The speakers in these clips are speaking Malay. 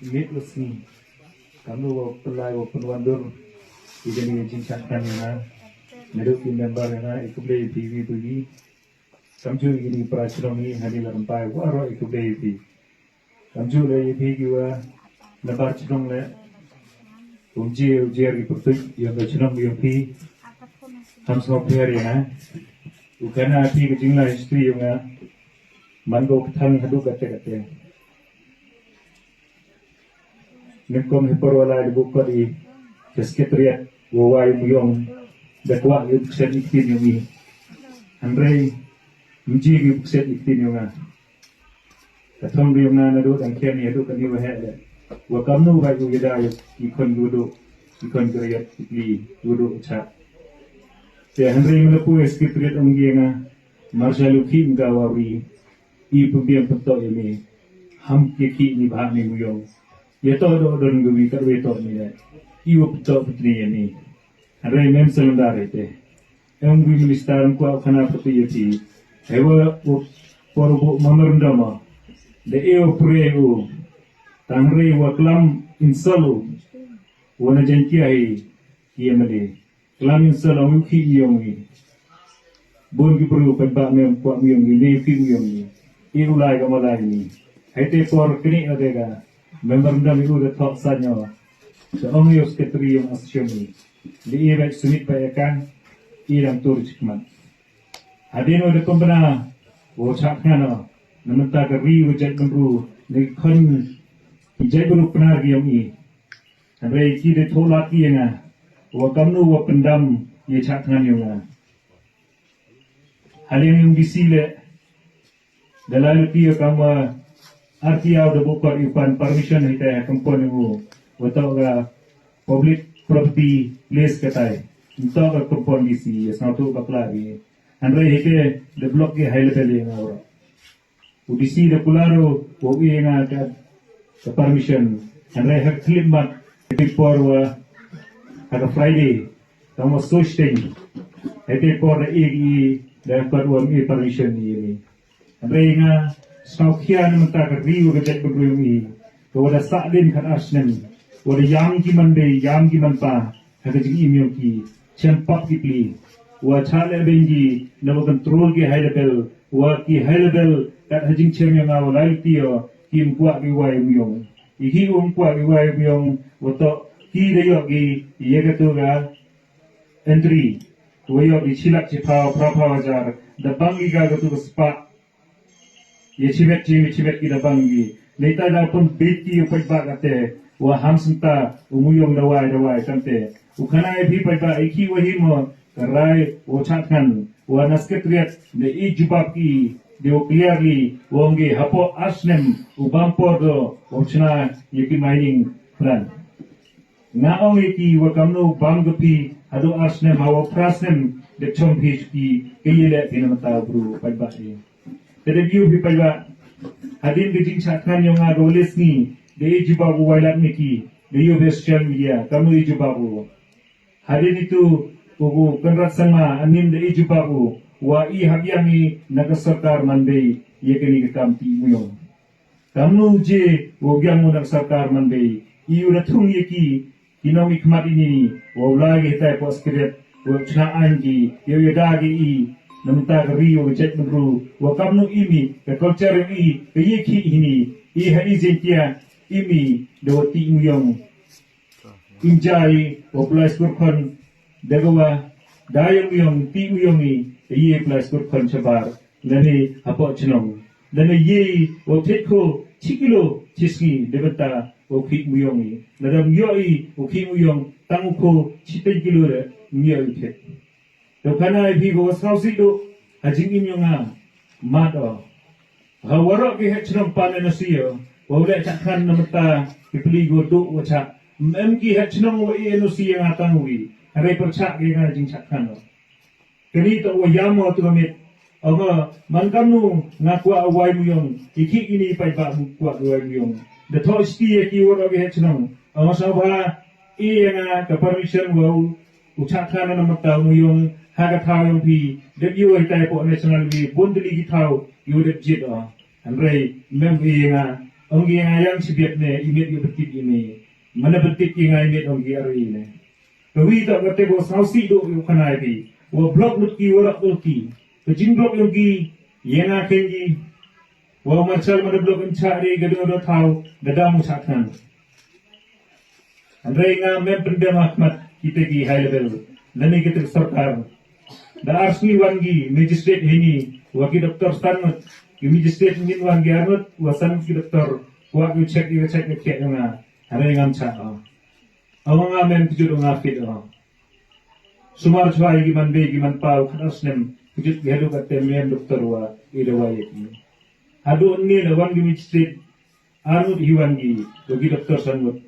Resmi kamu pelai penwandur jadi jincatkan na meduk member na ikut dari TV pergi kamju ini peraturan ini hari lampai waro ikut dari TV kamju dari TV gua lebar cenong le ujian di pertut yang cenong yang TV ham semua player ya ukana TV kecinglah istri yang mango ketang hadu kate Nengkom hiperwala di buka di sekretariat wawai muyong dakwa yung set ikin yung i Andre mji yung set ikin yung nga katong yung nga na doon ang kaya niya doon kaniwa hele wakam no ba yung yada yung ikon gudo ikon kariyat ikli gudo chat kaya Andre yung na po yung sekretariat ang nga Marshall Kim gawawi ipubiyang pato yung i ham kiki ni bahan ni muyong ya to don gumi karwe to ni ya iwo to putri ni are mem selendare te em gumi minister ko khana pati yati ewa por mamarndama de eo preu tangre wa klam insalu wona janki ai kiemale klam insalu ki yongi bon gi pro pa mem ko yongi le fi yongi iu lai ga malai ni hete por kini adega member dam itu dah tak sanya. Seorang yang sekretari yang asyami. Dia baik sunit bayakan, ilang tur cikmat. Hadin ada kompena, wajahnya na, namun tak keri wajah membru, nekon hijai beru penar yang ini. Hari kita tolak dia na, wakamnu wapendam ia caknan yang na. Hadin yang bisile, dalam dia kamu artinya udah buka ipan permission kita kompon itu untuk public property place kita untuk kompon di sini satu baklari Andre itu develop ke high level yang orang udisi de pularo wogi yang ada permission Andre hak klimat for ada Friday kamu sustain itu for igi dapat uang permission ini Andre yang Saukian mentaka riu gajat beruyungi, kawada saklin kan asnem, wada yam giman be yam giman pa, hagajing imyong ki, cempak kipli, wa chale benji, nama control ki high level, wa ki high level, kat hajing cemyong awa lail tiyo, kim kuak ki wai myong, iki kuak ki wai myong, wato ki dayo ki, iya katu ga, entry, wayo ki chilak cipaw prapa wajar, dabang iga katu spa, ये चिमेट की दबंगी लेता दा पन बेटी ऊपर बात करते वो हम सुनता उमुयों दवाई करते उखना भी पैदा एक ही वही मो राय वो छाटन वो नस्केत्रियत ने ई जुबाब की देव क्लियरली वो अंगे हपो आसनेम उबामपोर दो ओचना ये की माइनिंग प्लान ना ओंगे की वो कमनो बांगपी हदो आसनेम हावो प्रासनेम दे चोंपीच की केयले दिनमता ब्रू पैदा Review hipa hadin gejing cakran yang ada oles ni de jibabu wailat niki de yo social media kamu jibabu hadin itu ugu kenrat sama anim de jibabu wa I habyangi nagasarkar mandei ye kini kekamti muyong kamu je wogyang mo nagasarkar mandei iu ratung ye ki kinong ikmat ini wa lagi tai poskret wa chna anji yo yadagi I namta rio gecet menru wakamnu imi ke culture ini ke yeki ini I hari zentia imi dawati muyong injai o plus kurkon dagawa dayang muyong ti muyong I ye plus kurkon sabar lani apo chenong lani ye o teko chikilo chiski devata o ki muyong I ladam yoi o ki muyong tanguko chiten kilo re miyoi phet Dokana ibi go sausi do hajing inyonga mato. Hawarok ki hechnam pane nasiyo. Wawle cakhan namata pipli go do wacha. Memki hechnam wa I nasiyo ngatang wi. Hare percak ki hajing cakhan. Kini to wa yamo tu amit. Aga mankamnu ngakwa awai muyong. Iki ini pai ba kwa awai muyong. The to sti ki warok ki hechnam. Aga sabha I nga ka permission wa ucakhan namata muyong haga tau yang pi debut kita po national wi bondeli kita you debut Andre mem wi nga Onggi ngayang sibiat ne imit yu betit ini. Mana betit ki ngai imit onggi ari ne. Kawi tak kate bo sausi do yu kanai bi. Wo blok lut ki warak ki. Kejing blok onggi yenga kengi. Wo marchal mana blok encari gadung do tau dadamu saknan. Andre nga mem pendem Ahmad kita ki high level. Nani kita sarkar. Da arsni wangi magistrate hini waki doktor stanut. Ki magistrate ngin wangi anut wasan ki doktor. Wa yu check ke nga. Andre ngam cha. Awang nga mem pujud nga fit. Sumar chwai gi man be gi man pau khanas nem pujud gelu katte mem doktor wa idawai ki. Adu ni la wangi magistrate anut hi wangi waki doktor stanut.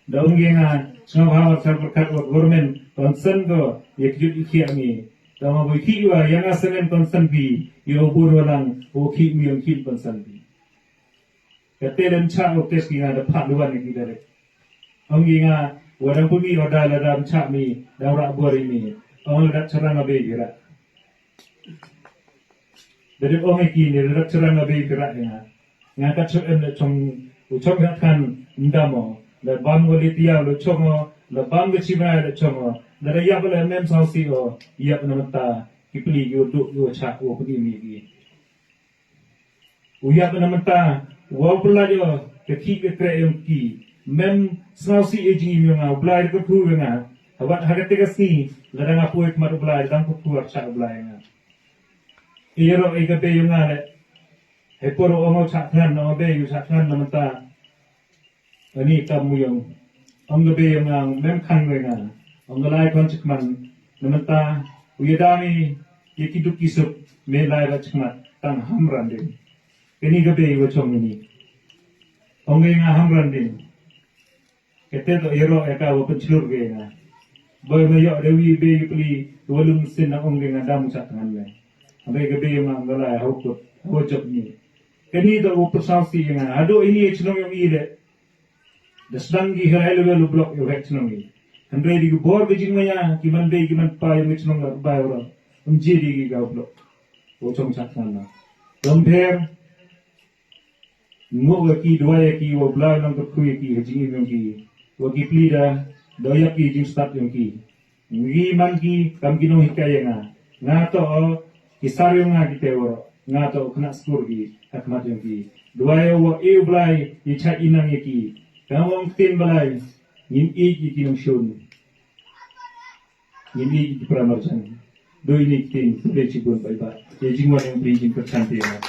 Daun genga semua hal terkait government concern do yakjud iki ami tama boy ki wa yang asen concern bi yo bur walang o ki mi yang ki concern bi kate dan cha o tes ki ada phat luan ni dare ong genga wadang puni oda la dam cha mi dawra bor ini ong dak cerang abe gira dari ong ki ni dak cerang abe gira nga ka chom chom kan ndamo la bam go litia lo chongo la bam ge chima le chongo la ya bale mem sao si o ya na mata kipli yo du yo cha o pudi mi gi u ya na mata wa pula yo ke ki ke kre yo ki mem sao si e ji mi nga blai ko thu nga awat ha te ga si la nga pu ek ma blai dang ko thu ar cha blai nga e ro e ga be yo nga le he poro o mo cha thlan no be yo cha thlan na mata ani kamu yang anggabe yang mem khang wenga angalai kon chikman namata uyadami yekidu kisuk me lai ba chikmat tang hamran din keni gabe wo chong ni onge nga hamran din kete to ero eka wo penchur ge na boy me yo dewi be yupli wolum sin na onge nga damu sa tangan le abe gabe yang angalai hokut ho job ni keni to wo persausi nga ado ini chnong yang ide Dasdangi high level block yo hechnongi. Andre di bor gejing maya kiman be kiman pa yo hechnong ba ora. Unjiri gi ga block. O chong sakna. Dompher ngo ga ki dua ya ki wo bla nang ko ki hejing yo ki. Wo ki plida doya ki jing start yo ki. Ngi man ki kam ki no hikaya nga. Nga to kisar yo nga ki te wo. Nga to kena skur gi akmat yo ki. Dua yo wo e blai ni cha inang ye ki. Kamu tin balai, nim iji kinong shun, nim iji pramarjan, doi ni tin, pulai cibun bye bye, ejing wan yang beijing kercantian.